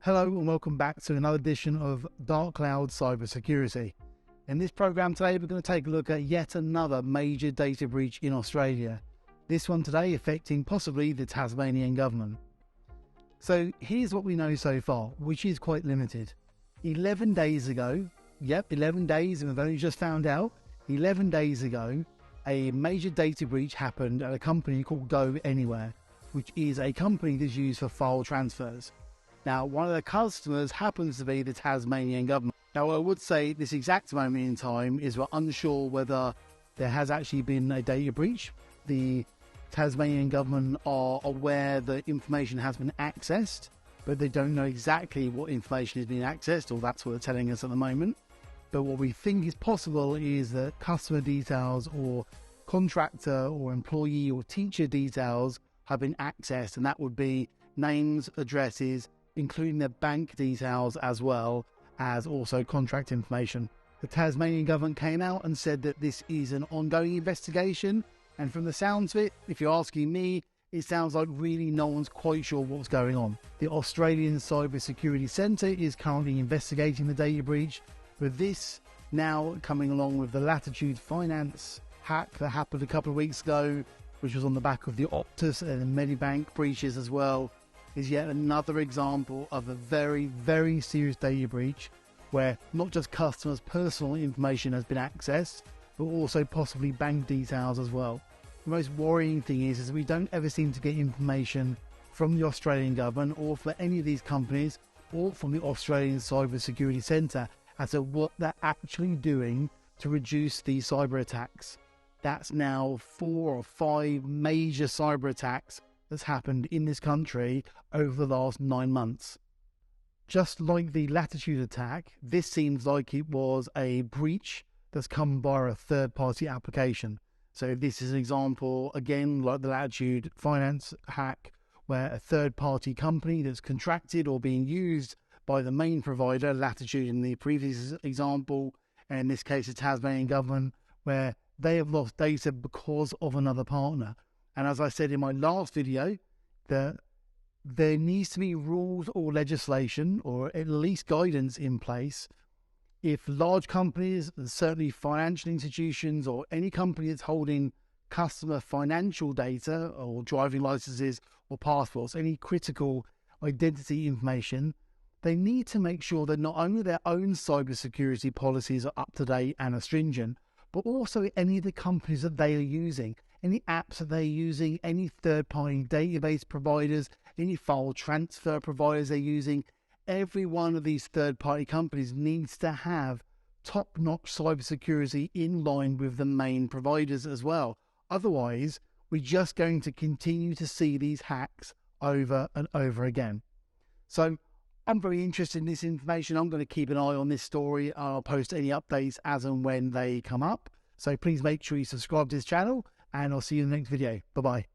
Hello and welcome back to another edition of Dark Cloud Cybersecurity. In this program today, we're going to take a look at yet another major data breach in Australia. This one today affecting possibly the Tasmanian government. So here's what we know so far, which is quite limited. 11 days ago, 11 days, and we've only just found out, 11 days ago, a major data breach happened at a company called Go Anywhere, which is a company that's used for file transfers. Now, one of the customers happens to be the Tasmanian government. Now, I would say this exact moment in time is we're unsure whether there has actually been a data breach. The Tasmanian government are aware that information has been accessed, but they don't know exactly what information is being accessed, or that's what they're telling us at the moment. But what we think is possible is that customer details or contractor or employee or teacher details have been accessed, and that would be names, addresses, including their bank details as well as also contract information. The Tasmanian government came out and said that this is an ongoing investigation, and from the sounds of it, if you're asking me, it sounds like really no one's quite sure what's going on. The Australian Cybersecurity Centre is currently investigating the data breach, with this now coming along with the Latitude Finance hack that happened a couple of weeks ago, which was on the back of the Optus and Medibank breaches as well, is yet another example of a very, very serious data breach where not just customers' personal information has been accessed, but also possibly bank details as well. The most worrying thing is we don't ever seem to get information from the Australian government or for any of these companies or from the Australian Cybersecurity Centre as to what they're actually doing to reduce these cyber attacks. That's now 4 or 5 major cyber attacks that's happened in this country over the last 9 months. Just like the Latitude attack, this seems like it was a breach that's come via a third-party application. So this is an example, again, like the Latitude Finance hack, where a third-party company that's contracted or being used by the main provider, Latitude in the previous example, and in this case the Tasmanian government, where they have lost data because of another partner. And as I said in my last video, that there needs to be rules or legislation or at least guidance in place if large companies, and certainly financial institutions or any company that's holding customer financial data or driving licenses or passports, any critical identity information, they need to make sure that not only their own cybersecurity policies are up to date and are stringent, but also any of the companies that they are using, any apps that they're using, any third-party database providers, any file transfer providers they're using. Every one of these third-party companies needs to have top-notch cybersecurity in line with the main providers as well. Otherwise, we're just going to continue to see these hacks over and over again. So I'm very interested in this information. I'm going to keep an eye on this story. I'll post any updates as and when they come up. So please make sure you subscribe to this channel, and I'll see you in the next video. Bye-bye.